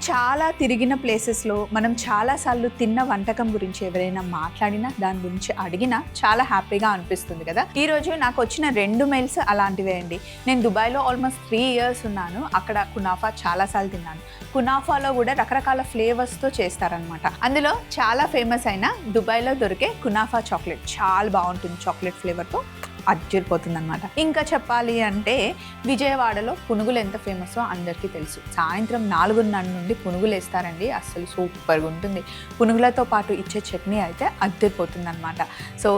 చాలా తిరిగిన ప్లేసెస్లో మనం చాలాసార్లు తిన్న వంటకం గురించి ఎవరైనా మాట్లాడినా దాని గురించి అడిగినా చాలా హ్యాపీగా అనిపిస్తుంది కదా. ఈరోజు నాకు వచ్చిన 2 మెయిల్స్ అలాంటివే అండి. నేను దుబాయ్లో ఆల్మోస్ట్ 3 years ఉన్నాను. అక్కడ కునాఫా చాలాసార్లు తిన్నాను. కునాఫాలో కూడా రకరకాల ఫ్లేవర్స్తో చేస్తారనమాట. అందులో చాలా ఫేమస్ అయిన దుబాయ్లో దొరికే కునాఫా చాక్లెట్ చాలా బాగుంటుంది. చాక్లెట్ ఫ్లేవర్తో అజ్జిరిపోతుంది అనమాట. ఇంకా చెప్పాలి అంటే విజయవాడలో పునుగులు ఎంత ఫేమస్సో అందరికీ తెలుసు. సాయంత్రం 4:30 నుండి పునుగులు వేస్తారండి. అస్సలు సూపర్గా ఉంటుంది. పునుగులతో పాటు ఇచ్చే చట్నీ అయితే అజ్జిరిపోతుంది అనమాట. సో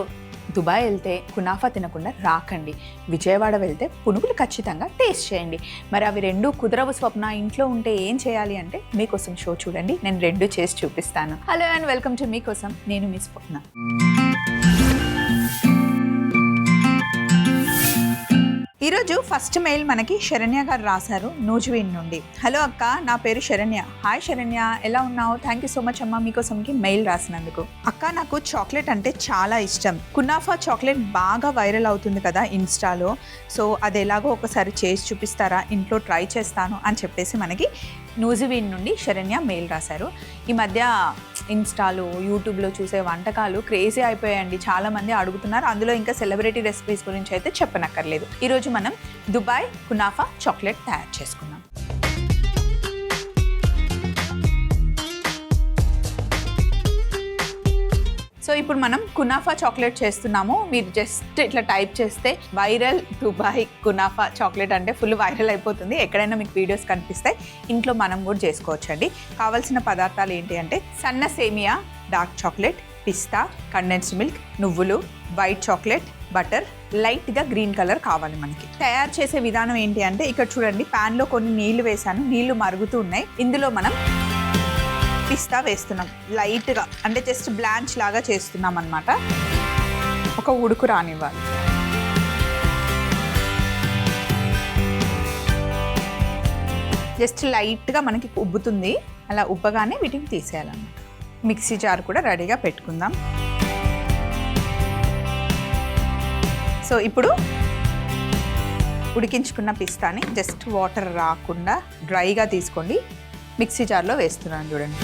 దుబాయ్ వెళ్తే కునాఫా తినకుండా రాకండి. విజయవాడ వెళ్తే పునుగులు ఖచ్చితంగా టేస్ట్ చేయండి. మరి అవి 2 కుదరవు స్వప్న, ఇంట్లో ఉంటే ఏం చేయాలి అంటే మీకోసం షో చూడండి. నేను 2 చేసి చూపిస్తాను. హలో అండ్ వెల్కమ్ టు మీకోసం. నేను మీ స్వప్న. ఈరోజు ఫస్ట్ మెయిల్ మనకి శరణ్య గారు రాశారు నూజివీడ్ నుండి. హలో అక్క, నా పేరు శరణ్య. హాయ్ శరణ్య, ఎలా ఉన్నావు? థ్యాంక్ యూ సో మచ్ అమ్మ మీకోసంకి మెయిల్ రాసినందుకు. అక్క, నాకు చాక్లెట్ అంటే చాలా ఇష్టం. కునాఫా చాక్లెట్ బాగా వైరల్ అవుతుంది కదా ఇన్స్టాలో. సో అది ఎలాగో ఒకసారి చేసి చూపిస్తారా, ఇంట్లో ట్రై చేస్తాను అని చెప్పేసి మనకి నూజివీడ్ నుండి శరణ్య మెయిల్ రాశారు. ఈ మధ్య ఇన్స్టాలో యూట్యూబ్లో చూసే వంటకాలు క్రేజీ అయిపోయాయండి. చాలామంది అడుగుతున్నారు. అందులో ఇంకా సెలబ్రిటీ రెసిపీస్ గురించి అయితే చెప్పనక్కర్లేదు. ఈరోజు మనం దుబాయ్ కునాఫా చాక్లెట్ తయారు చేసుకుందాం. సో ఇప్పుడు మనం కునాఫా చాక్లెట్ చేస్తున్నాము. మీరు జస్ట్ ఇట్లా టైప్ చేస్తే వైరల్ దుబాయ్ కునాఫా చాక్లెట్ అంటే ఫుల్ వైరల్ అయిపోతుంది. ఎక్కడైనా మీకు వీడియోస్ కనిపిస్తాయి. ఇంట్లో మనం కూడా చేసుకోవచ్చండి. కావాల్సిన పదార్థాలు ఏంటి అంటే సన్న సేమియా, డార్క్ చాక్లెట్, పిస్తా, కండెన్స్డ్ మిల్క్, నువ్వులు, వైట్ చాక్లెట్, బటర్, లైట్గా గ్రీన్ కలర్ కావాలి మనకి. తయారు చేసే విధానం ఏంటి అంటే ఇక్కడ చూడండి, ప్యాన్లో కొన్ని నీళ్లు వేసాను. నీళ్లు మరుగుతూ ఉన్నాయి. ఇందులో మనం పిస్తా వేస్తున్నాం లైట్గా, అంటే జస్ట్ బ్లాంచ్ లాగా చేస్తున్నాం అన్నమాట. ఒక ఉడుకు రానివ్వాలి. జస్ట్ లైట్గా మనకి ఉబ్బుతుంది. అలా ఉబ్బగానే వీటిని తీసేయాలన్నమాట. మిక్సీ జార్ కూడా రెడీగా పెట్టుకుందాం. సో ఇప్పుడు ఉడికించుకున్న పిస్తాని జస్ట్ వాటర్ రాకుండా డ్రైగా తీసుకోండి. మిక్సీ జార్లో వేస్తున్నాను చూడండి.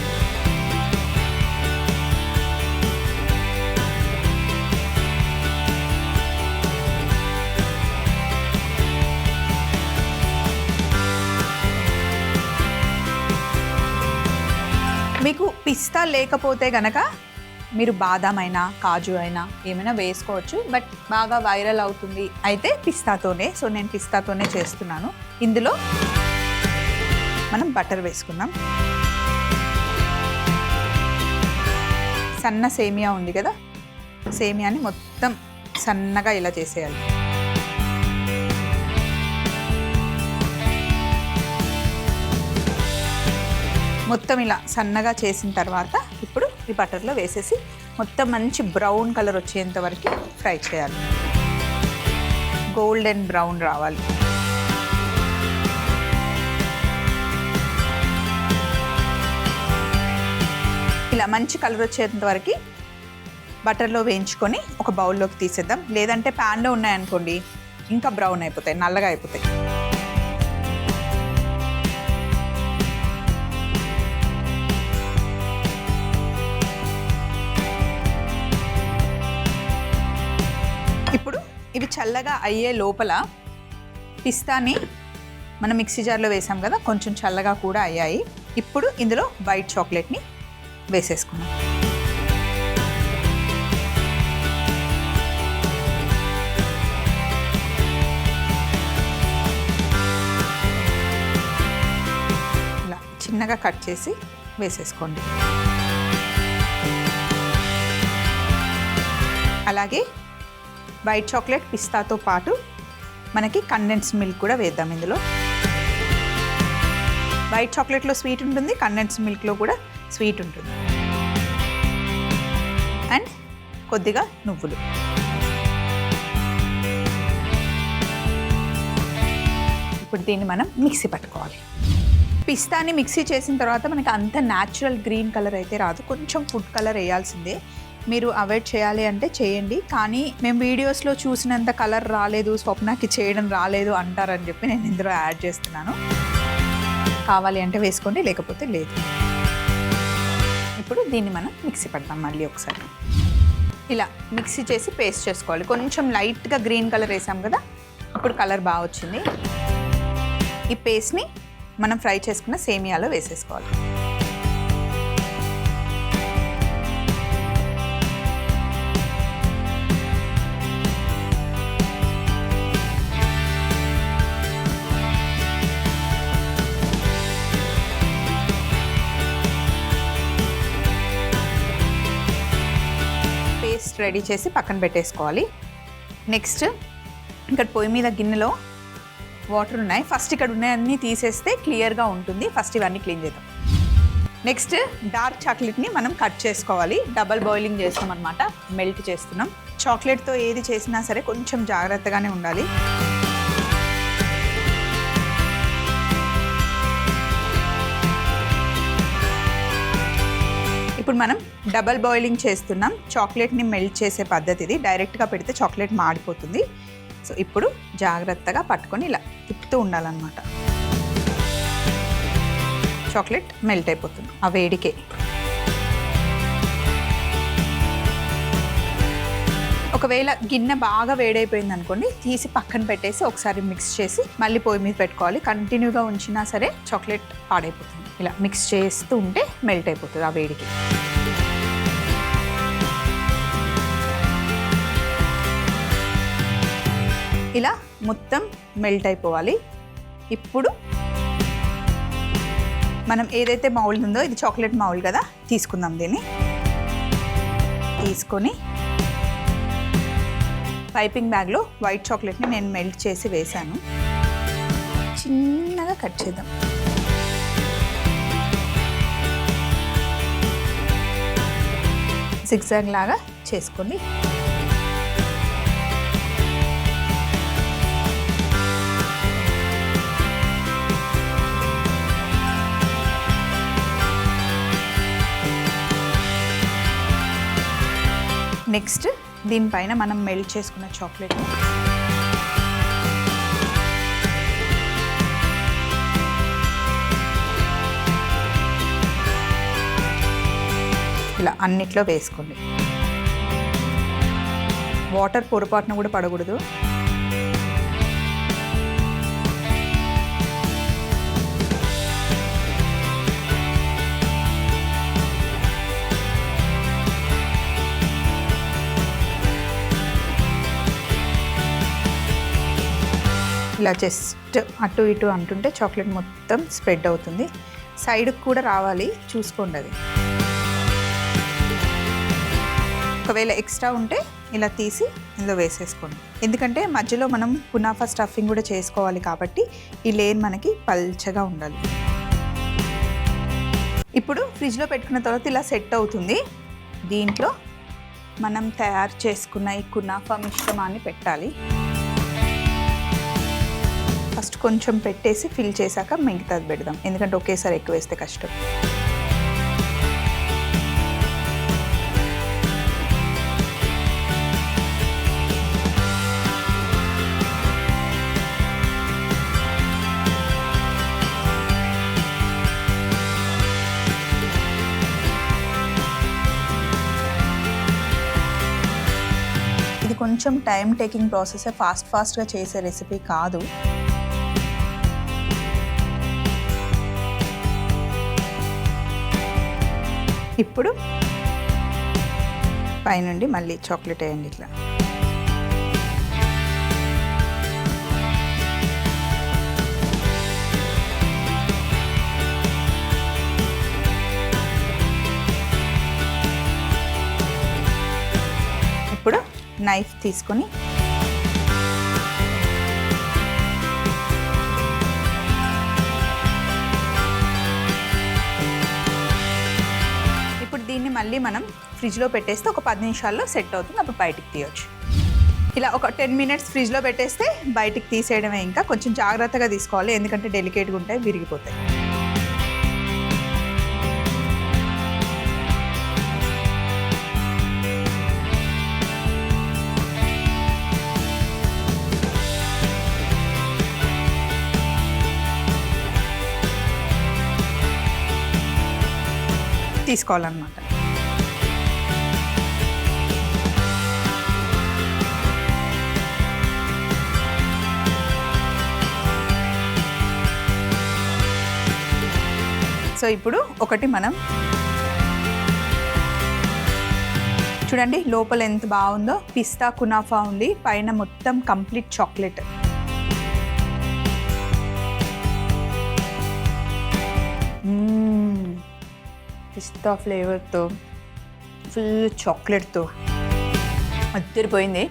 మీకు పిస్తా లేకపోతే గనక మీరు బాదాం అయినా కాజు అయినా ఏమైనా వేసుకోవచ్చు. బట్ బాగా వైరల్ అవుతుంది అయితే పిస్తాతోనే. సో నేను పిస్తాతోనే చేస్తున్నాను. ఇందులో మనం బటర్ వేసుకుందాం. సన్న సేమియా ఉంది కదా, సేమియాని మొత్తం సన్నగా ఇలా చేసేయాలి. మొత్తం ఇలా సన్నగా చేసిన తర్వాత ఇప్పుడు ఈ బటర్లో వేసేసి మొత్తం మంచి బ్రౌన్ కలర్ వచ్చేంత వరకు ఫ్రై చేయాలి. గోల్డెన్ బ్రౌన్ రావాలి. ఇలా మంచి కలర్ వచ్చేంత వరకు బటర్లో వేయించుకొని ఒక బౌల్లోకి తీసేద్దాం. లేదంటే ప్యాన్లో ఉన్నాయనుకోండి ఇంకా బ్రౌన్ అయిపోతాయి, నల్లగా అయిపోతాయి. ఇప్పుడు ఇవి చల్లగా అయ్యే లోపల పిస్తాని మనం మిక్సీ జార్లో వేసాం కదా, కొంచెం చల్లగా కూడా అయ్యాయి. ఇప్పుడు ఇందులో వైట్ చాక్లెట్ని వేసేసుకున్నాం. ఇలా చిన్నగా కట్ చేసి వేసేసుకోండి. అలాగే వైట్ చాక్లెట్ పిస్తాతో పాటు మనకి కండెన్స్డ్ మిల్క్ కూడా వేద్దాం. ఇందులో వైట్ చాక్లెట్లో స్వీట్ ఉంటుంది, కండెన్స్డ్ మిల్క్లో కూడా స్వీట్ ఉంటుంది. అండ్ కొద్దిగా నువ్వులు. ఇప్పుడు దీన్ని మనం మిక్సీ పట్టుకోవాలి. పిస్తాని మిక్సీ చేసిన తర్వాత మనకి అంత న్యాచురల్ గ్రీన్ కలర్ అయితే రాదు, కొంచెం ఫుడ్ కలర్ వేయాల్సిందే. మీరు అవాయిడ్ చేయాలి అంటే చేయండి, కానీ మేము వీడియోస్లో చూసినంత కలర్ రాలేదు, స్వప్నకి చేయడం రాలేదు అంటారని చెప్పి నేను ఇందులో యాడ్ చేస్తున్నాను. కావాలి అంటే వేసుకోండి, లేకపోతే లేదు. ఇప్పుడు దీన్ని మనం మిక్సీ పడతాం మళ్ళీ ఒకసారి. ఇలా మిక్సీ చేసి పేస్ట్ చేసుకోవాలి. కొంచెం లైట్గా గ్రీన్ కలర్ వేసాం కదా, ఇప్పుడు కలర్ బాగా వచ్చింది. ఈ పేస్ట్ని మనం ఫ్రై చేసుకున్న సేమియాలో వేసేసుకోవాలి. పేస్ట్ రెడీ చేసి పక్కన పెట్టేసుకోవాలి. నెక్స్ట్ ఇక్కడ పొయ్యి మీద గిన్నెలో వాటర్ ఉన్నాయి. ఫస్ట్ ఇక్కడ ఉన్నాయన్నీ తీసేస్తే క్లియర్గా ఉంటుంది. ఫస్ట్ ఇవన్నీ క్లీన్ చేద్దాం. నెక్స్ట్ డార్క్ చాక్లెట్ని మనం కట్ చేసుకోవాలి. డబల్ బాయిలింగ్ చేస్తాం అనమాట, మెల్ట్ చేస్తున్నాం. చాక్లెట్తో ఏది చేసినా సరే కొంచెం జాగ్రత్తగానే ఉండాలి. ఇప్పుడు మనం డబల్ బాయిలింగ్ చేస్తున్నాం. చాక్లెట్ని మెల్ట్ చేసే పద్ధతి ఇది. డైరెక్ట్గా పెడితే చాక్లెట్ మాడిపోతుంది. సో ఇప్పుడు జాగ్రత్తగా పట్టుకొని ఇలా తిప్పుతూ ఉండాలన్నమాట. చాక్లెట్ మెల్ట్ అయిపోతుంది ఆ వేడికే. ఒకవేళ గిన్నె బాగా వేడైపోయింది అనుకోండి, తీసి పక్కన పెట్టేసి ఒకసారి మిక్స్ చేసి మళ్ళీ పొయ్యి మీద పెట్టుకోవాలి. కంటిన్యూగా ఉంచినా సరే చాక్లెట్ పాడైపోతుంది. ఇలా మిక్స్ చేస్తూ ఉంటే మెల్ట్ అయిపోతుంది ఆ వేడికి. ఇలా మొత్తం మెల్ట్ అయిపోవాలి. ఇప్పుడు మనం ఏదైతే మౌల్డ్ ఉందో, ఇది చాక్లెట్ మౌల్డ్ కదా, తీసుకుందాం. దీన్ని తీసుకొని పైపింగ్ బ్యాగ్లో వైట్ చాక్లెట్ని నేను మెల్ట్ చేసి వేసాను. చిన్నగా కట్ చేద్దాం. సిగ్జాగ్ లాగా చేసుకోండి. నెక్స్ట్ దీనిపైన మనం మెల్ట్ చేసుకున్న చాక్లెట్ ఇలా అన్నిట్లో వేసుకోండి. వాటర్ పొరపాటున కూడా పడకూడదు. ఇలా జస్ట్ అటు ఇటు అంటుంటే చాక్లెట్ మొత్తం స్ప్రెడ్ అవుతుంది. సైడ్కి కూడా రావాలి, చూసుకోండి. అది ఒకవేళ ఎక్స్ట్రా ఉంటే ఇలా తీసి ఇందులో వేసేసుకోండి. ఎందుకంటే మధ్యలో మనం కునాఫా స్టఫింగ్ కూడా చేసుకోవాలి కాబట్టి ఈ లేయర్ మనకి పల్చగా ఉండాలి. ఇప్పుడు ఫ్రిడ్జ్లో పెట్టుకున్న తర్వాత ఇలా సెట్ అవుతుంది. దీంట్లో మనం తయారు చేసుకున్న ఈ కునాఫా మిశ్రమాన్ని పెట్టాలి. ఫస్ట్ కొంచెం పెట్టేసి ఫిల్ చేశాక మిగతాది పెడదాం, ఎందుకంటే ఒకేసారి ఎక్కువ వేస్తే కష్టం. ఇది కొంచెం టైం టేకింగ్ ప్రాసెస్, ఫాస్ట్గా చేసే రెసిపీ కాదు. ఇప్పుడు పైనుండి మళ్ళీ చాక్లెట్ వేయండి ఇట్లా. ఇప్పుడు నైఫ్ తీసుకొని దీన్ని మళ్ళీ మనం ఫ్రిడ్జ్లో పెట్టేస్తే ఒక 10 నిమిషాల్లో సెట్ అవుతుంది. అప్పుడు బయటికి తీయొచ్చు. ఇలా ఒక 10 మినిట్స్ ఫ్రిడ్జ్లో పెట్టేస్తే బయటికి తీసేయడమే. ఇంకా కొంచెం జాగ్రత్తగా తీసుకోవాలి, ఎందుకంటే డెలికేట్గా ఉంటాయి, విరిగిపోతాయి. తీసుకోవాలన్నమాట. సో ఇప్పుడు ఒకటి మనం చూడండి, లోపల ఎంత బాగుందో. పిస్తా కునాఫా ఉంది, పైన మొత్తం కంప్లీట్ చాక్లెట్. పిస్తా ఫ్లేవర్తో, ఫుల్ చాక్లెట్తో అదిరిపోయింది.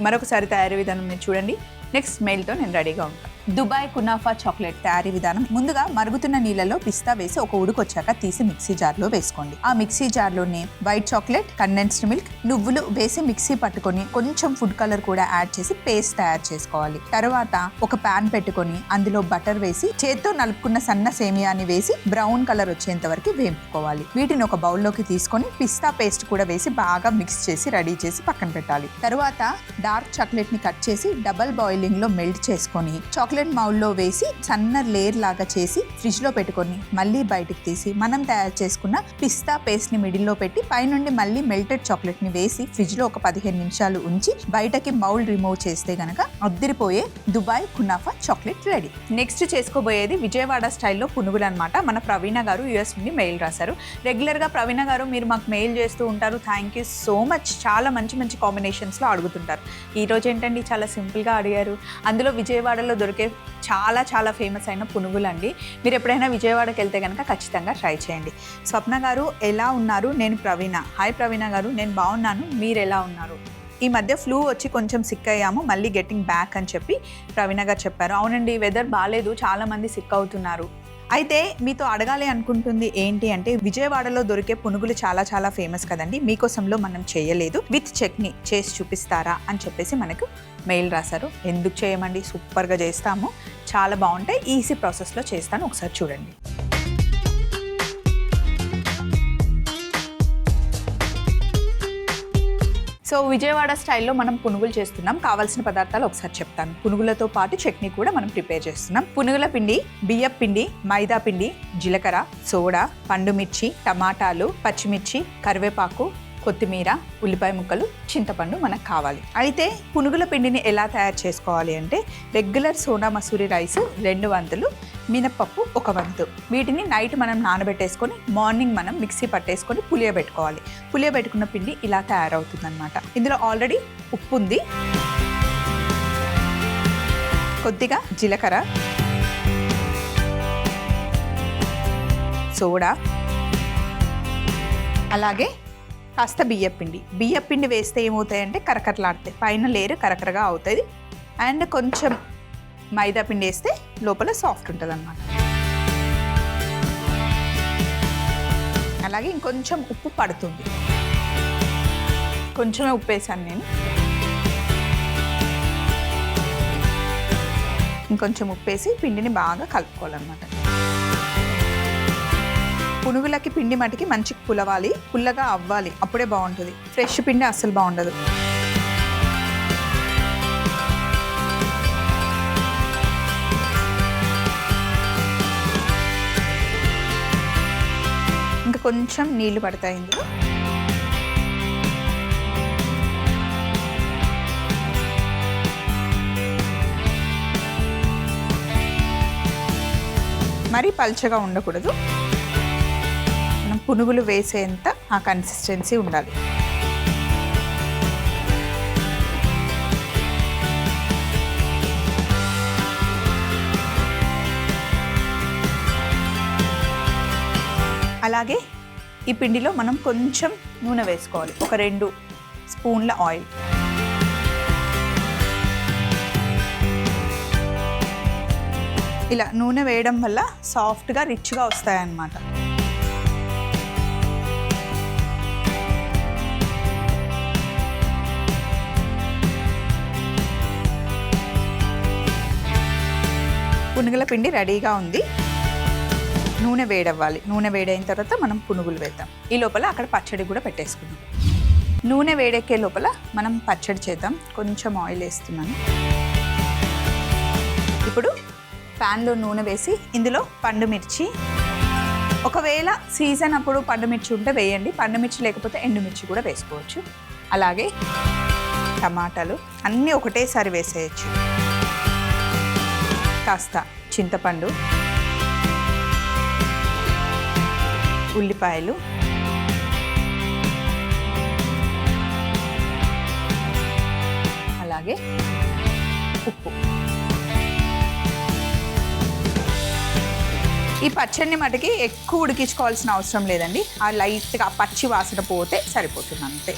మరొకసారి తయారీ విధానం మీరు చూడండి. నెక్స్ట్ మెయిల్తో నేను రెడీగా ఉంటాను. దుబాయ్ కునాఫా చాక్లెట్ తయారీ విధానం. ముందుగా మరుగుతున్న నీళ్ళలో పిస్తా వేసి ఒక ఉడుకొచ్చాక తీసి మిక్సీ జార్లో వేసుకోండి. ఆ మిక్సీ జార్లోనే వైట్ చాక్లెట్, కండెన్స్డ్ మిల్క్, నువ్వులు వేసి మిక్సీ పట్టుకొని కొంచెం ఫుడ్ కలర్ కూడా యాడ్ చేసి పేస్ట్ తయారు చేసుకోవాలి. తర్వాత ఒక పాన్ పెట్టుకొని అందులో బటర్ వేసి చేత్తో నలుపుకున్న సన్న సేమియాని వేసి బ్రౌన్ కలర్ వచ్చేంత వరకు వేపుకోవాలి. వీటిని ఒక బౌల్లోకి తీసుకొని పిస్తా పేస్ట్ కూడా వేసి బాగా మిక్స్ చేసి రెడీ చేసి పక్కన పెట్టాలి. తర్వాత డార్క్ చాక్లెట్ ని కట్ చేసి డబల్ బాయిలింగ్ లో మెల్ట్ చేసుకొని చాక్లెట్ మౌల్లో వేసి సన్న లేయర్ లాగా చేసి ఫ్రిడ్జ్ లో పెట్టుకొని మళ్ళీ బయటకు తీసి మనం తయారు చేసుకున్న పిస్తా పేస్ట్ ని మిడిల్ లో పెట్టి పైనుండి మళ్ళీ మెల్టెడ్ చాక్లెట్ ని వేసి ఫ్రిడ్జ్ లో ఒక 15 నిమిషాలు ఉంచి బయటకి మౌల్డ్ రిమూవ్ చేస్తే గనక అద్దిరిపోయే Dubai kunafa chocolate ready. Next చేసుకోబోయేది విజయవాడ స్టైల్లో పునుగులు అనమాట. మన ప్రవీణ గారు యుఎస్ నుండి మెయిల్ రాశారు. రెగ్యులర్ గా ప్రవీణ గారు మీరు మాకు మెయిల్ చేస్తూ ఉంటారు. Thank you so much. చాలా మంచి మంచి కాంబినేషన్స్ లో అడుగుతుంటారు. ఈ రోజు ఏంటండి చాలా సింపుల్ గా అడిగారు. అందులో విజయవాడలో దొరికే చాలా చాలా ఫేమస్ అయిన పునుగులు అండి. మీరు ఎప్పుడైనా విజయవాడకి వెళ్తే కనుక ఖచ్చితంగా ట్రై చేయండి. స్వప్న గారు ఎలా ఉన్నారు? నేను ప్రవీణ. హాయ్ ప్రవీణ గారు, నేను బాగున్నాను, మీరు ఎలా ఉన్నారు? ఈ మధ్య ఫ్లూ వచ్చి కొంచెం సిక్ అయ్యాము, మళ్ళీ గెట్టింగ్ బ్యాక్ అని చెప్పి ప్రవీణ గారు చెప్పారు. అవునండి, వెదర్ బాగాలేదు, చాలా మంది సిక్ అవుతున్నారు. అయితే మీతో అడగాలి అనుకుంటుంది ఏంటి అంటే, విజయవాడలో దొరికే పునుగులు చాలా చాలా ఫేమస్ కదండి. మీకోసంలో మనం చేయలేదు, విత్ చట్నీ చేసి చూపిస్తారా అని చెప్పేసి మనకు మెయిల్ రాశారు. ఎందుకు చేయమండి, సూపర్గా చేస్తాము, చాలా బాగుంటాయి, ఈజీ ప్రాసెస్లో చేస్తాను, ఒకసారి చూడండి. సో విజయవాడ స్టైల్లో మనం పునుగులు చేస్తున్నాం. కావాల్సిన పదార్థాలు ఒకసారి చెప్తాను. పునుగులతో పాటు చట్నీ కూడా మనం ప్రిపేర్ చేస్తున్నాం. పునుగుల పిండి, బియ్యం పిండి, మైదా పిండి, జీలకర్ర, సోడా, పండుమిర్చి, టమాటాలు, పచ్చిమిర్చి, కరివేపాకు, కొత్తిమీర, ఉల్లిపాయ ముక్కలు, చింతపండు మనకు కావాలి. అయితే పునుగుల పిండిని ఎలా తయారు చేసుకోవాలి అంటే, రెగ్యులర్ సోనా మసూరి రైస్ 2 వంతులు, మినప్పప్పు 1 వంతు. వీటిని నైట్ మనం నానబెట్టేసుకొని మార్నింగ్ మనం మిక్సీ పట్టేసుకొని పులియబెట్టుకోవాలి. పులియబెట్టుకున్న పిండి ఇలా తయారవుతుంది అనమాట. ఇందులో ఆల్రెడీ ఉప్పు ఉంది, కొద్దిగా జీలకర్ర, సోడా, అలాగే కాస్త బియ్యం పిండి వేస్తే ఏమవుతాయంటే కరకరలాడతాయి, పైన లేరు కరకరగా అవుతుంది. అండ్ కొంచెం మైదా పిండి వేస్తే లోపల సాఫ్ట్ ఉంటుంది అన్నమాట. అలాగే ఇంకొంచెం ఉప్పు పడుతుంది, కొంచెమే ఉప్పు వేసాను నేను. ఇంకొంచెం ఉప్పు వేసి పిండిని బాగా కలుపుకోవాలన్నమాట. పునుగులకి పిండి మటుకి మంచిగా పులవాలి, పుల్లగా అవ్వాలి, అప్పుడే బాగుంటుంది. ఫ్రెష్ పిండి అస్సలు బాగుండదు. ఇంకా కొంచెం నీళ్లు పడతాయి ఇందులో. మరీ పల్చగా ఉండకూడదు, మనం పునుగులు వేసేంత ఆ కన్సిస్టెన్సీ ఉండాలి. అలాగే ఈ పిండిలో మనం కొంచెం నూనె వేసుకోవాలి, ఒక 2 స్పూన్ల ఆయిల్. ఇలా నూనె వేయడం వల్ల సాఫ్ట్గా రిచ్గా వస్తాయన్నమాట. పునుగుల పిండి రెడీగా ఉంది. నూనె వేడవ్వాలి. నూనె వేడైన తర్వాత మనం పునుగులు వేద్దాం. ఈ లోపల అక్కడ పచ్చడి కూడా పెట్టేసుకుందాం. నూనె వేడెక్కే లోపల మనం పచ్చడి చేద్దాం. కొంచెం ఆయిల్ వేస్తున్నాను. ఇప్పుడు ప్యాన్లో నూనె వేసి ఇందులో పండు మిర్చి, ఒకవేళ సీజన్ అప్పుడు పండుమిర్చి ఉంటే వేయండి, పండుమిర్చి లేకపోతే ఎండుమిర్చి కూడా వేసుకోవచ్చు. అలాగే టమాటాలు అన్నీ ఒకటేసారి వేసేయచ్చు. కాస్త చింతపండు, ఉల్లిపాయలు, అలాగే ఉప్పు. ఈ పచ్చడిని మటుకి ఎక్కువ ఉడికించుకోవాల్సిన అవసరం లేదండి. ఆ లైట్గా పచ్చి వాసన పోతే సరిపోతుంది అంతే.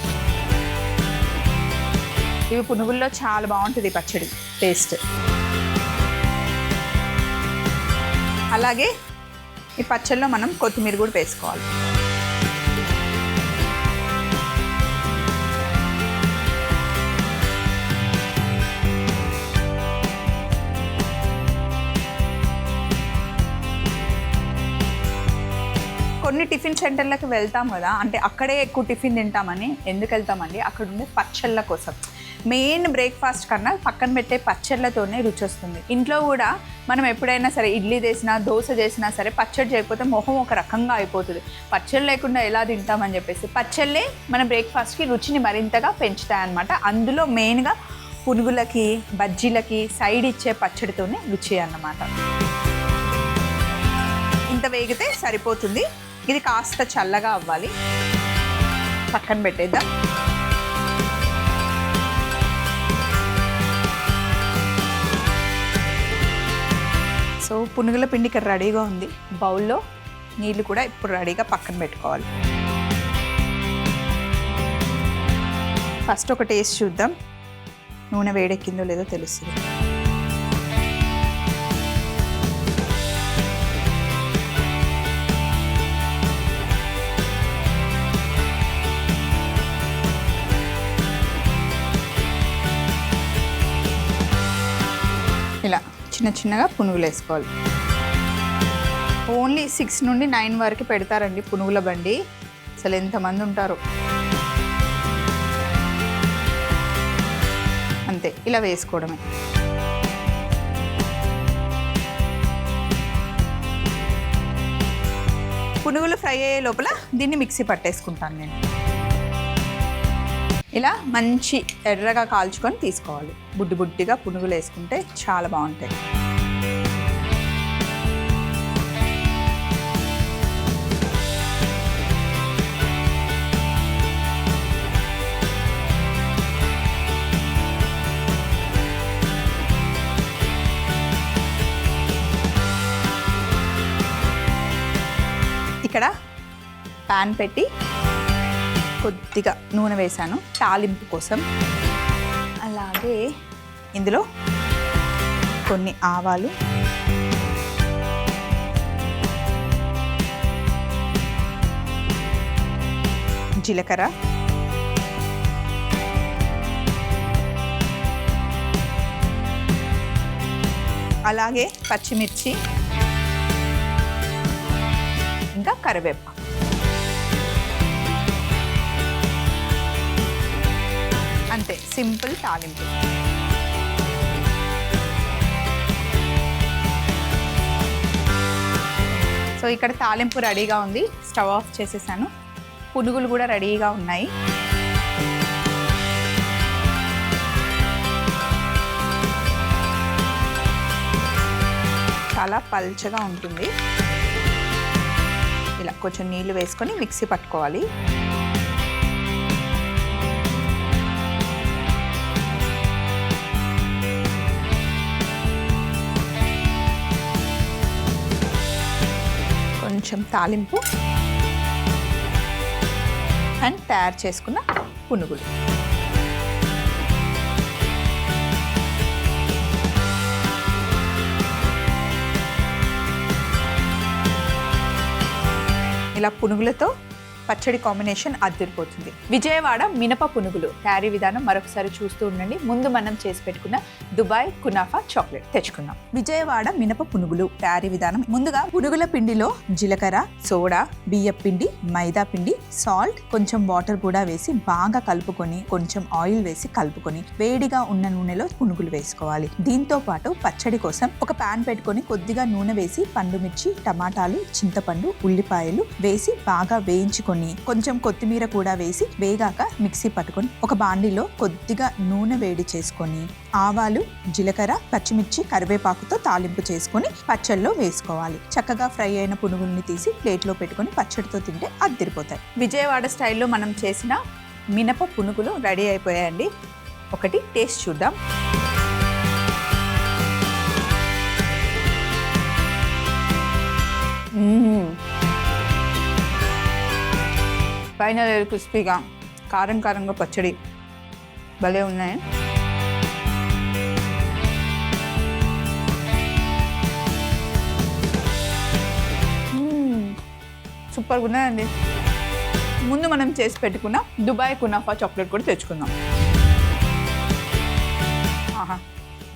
ఇవి పునుగుల్లో చాలా బాగుంటుంది పచ్చడి టేస్ట్. అలాగే ఈ పచ్చడిలో మనం కొత్తిమీర కూడా వేసుకోవాలి. కొన్ని టిఫిన్ సెంటర్లకు వెళ్తాం కదా, అంటే అక్కడే ఎక్కువ టిఫిన్ తింటామని ఎందుకు వెళ్తామండి, అక్కడ ఉండే పచ్చళ్ళ కోసం. మెయిన్ బ్రేక్ఫాస్ట్ కన్నా పక్కన పెట్టే పచ్చళ్ళతోనే రుచి వస్తుంది. ఇంట్లో కూడా మనం ఎప్పుడైనా సరే ఇడ్లీ చేసినా దోశ చేసినా సరే పచ్చడి చేయకపోతే మొహం ఒక రకంగా అయిపోతుంది. పచ్చళ్ళు లేకుండా ఎలా తింటామని చెప్పేసి పచ్చళ్ళే మన బ్రేక్ఫాస్ట్కి రుచిని మరింతగా పెంచుతాయన్నమాట. అందులో మెయిన్గా పునుగులకి బజ్జీలకి సైడ్ ఇచ్చే పచ్చడితోనే రుచి అన్నమాట. ఇంత వేగితే సరిపోతుంది. ఇది కాస్త చల్లగా అవ్వాలి, పక్కన పెట్టేద్దాం. సో పునుగుల పిండి ఇక్కడ రెడీగా ఉంది. బౌల్లో నీళ్ళు కూడా ఇప్పుడు రెడీగా పక్కన పెట్టుకోవాలి. ఫస్ట్ ఒక టేస్ట్ చూద్దాం, నూనె వేడెక్కిందో లేదో తెలుస్తుంది. ఇలా చిన్న చిన్నగా పునుగులు వేసుకోవాలి. ఓన్లీ 6 నుండి 9 వరకు పెడతారండి పునుగుల బండి. అసలు ఎంతమంది ఉంటారో. అంతే, ఇలా వేసుకోవడమే. పునుగులు ఫ్రై అయ్యే లోపల దీన్ని మిక్సీ పట్టేసుకుంటాను నేను. ఇలా మంచి ఎర్రగా కాల్చుకొని తీసుకోవాలి. బుడ్డి బుడ్డిగా పునుగులు వేసుకుంటే చాలా బాగుంటాయి. ఇక్కడ ప్యాన్ పెట్టి కొద్దిగా నూనె వేసాను తాలింపు కోసం. అలాగే ఇందులో కొన్ని ఆవాలు, జీలకర్ర, అలాగే పచ్చిమిర్చి, ఇంకా కరివేపాకు. అంతే, సింపుల్ తాలింపు. సో ఇక్కడ తాలింపు రెడీగా ఉంది. స్టవ్ ఆఫ్ చేసేసాను. పునుగులు కూడా రెడీగా ఉన్నాయి. చాలా పల్చగా ఉంటుంది. ఇలా కొంచెం నీళ్ళు వేసుకొని మిక్సీ పట్టుకోవాలి. కొంచెం తాలింపు అండ్ తయారు చేసుకున్న పునుగులు. ఇలా పునుగులతో పచ్చడి కాంబినేషన్ అదిరిపోతుంది. విజయవాడ మినప పునుగులు తయారీ విధానం మరొకసారి చూస్తూ ఉండండి. ముందు మనం చేసి పెట్టుకున్న దుబాయ్ కునాఫా చాక్లెట్ తెచ్చుకుందాం. విజయవాడ మినప పునుగులు తయారీ విధానం. ముందుగా పునుగుల పిండిలో జీలకర్ర, సోడా, బియ్యం పిండి, మైదా పిండి, సాల్ట్, కొంచెం వాటర్ కూడా వేసి బాగా కలుపుకొని కొంచెం ఆయిల్ వేసి కలుపుకొని వేడిగా ఉన్న నూనెలో పునుగులు వేసుకోవాలి. దీంతో పాటు పచ్చడి కోసం ఒక పాన్ పెట్టుకొని కొద్దిగా నూనె వేసి పండుమిర్చి, టమాటాలు, చింతపండు, ఉల్లిపాయలు వేసి బాగా వేయించుకొని కొంచెం కొత్తిమీర కూడా వేసి వేగాక మిక్సీ పట్టుకొని ఒక బాండిలో కొద్దిగా నూనె వేడి చేసుకొని ఆవాలు, జీలకర్ర, పచ్చిమిర్చి, కరివేపాకుతో తాలింపు చేసుకొని పచ్చడిలో వేసుకోవాలి. చక్కగా ఫ్రై అయిన పునుగుల్ని తీసి ప్లేట్లో పెట్టుకొని పచ్చడితో తింటే అదిరిపోతాయి. విజయవాడ స్టైల్లో మనం చేసిన మినప పునుగులు రెడీ అయిపోయాయండి. ఒకటి టేస్ట్ చూద్దాం. పైన క్రిస్పీగా కారం కారంగా పచ్చడి భలే ఉన్నాయి. సూపర్గా ఉన్నాయండి. ముందు మనం చేసి పెట్టుకున్న దుబాయ్ కునాఫా చాక్లెట్ కూడా తెచ్చుకుందాం. ఆహా,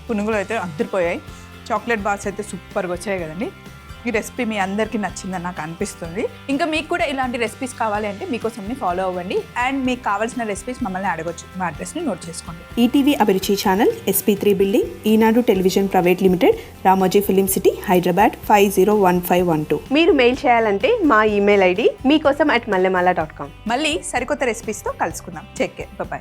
పునుగులు అయితే అద్దరిపోయాయి. చాక్లెట్ బార్స్ అయితే సూపర్గా వచ్చాయి కదండి. ఈ రెసిపీ మీ అందరికీ నచ్చిందని నాకు అనిపిస్తుంది. ఇంకా మీకు కూడా ఇలాంటి రెసిపీస్ కావాలి అంటే మీకోసం ఫాలో అవ్వండి. అండ్ మీకు కావాల్సిన రెసిపీస్ మమ్మల్ని అడగొచ్చు. మా అడ్రస్ని నోట్ చేసుకోండి. ETV Abhiruchi channel, SP3 building, Eenadu television private limited, Ramoji film city, Hyderabad 501512. మీరు మెయిల్ చేయాలంటే మా ఈమెయిల్ ID మీకోసం @mallemala.com. మళ్ళీ సరికొత్త రెసిపీస్తో కలుసుకుందాం. Take care, bye.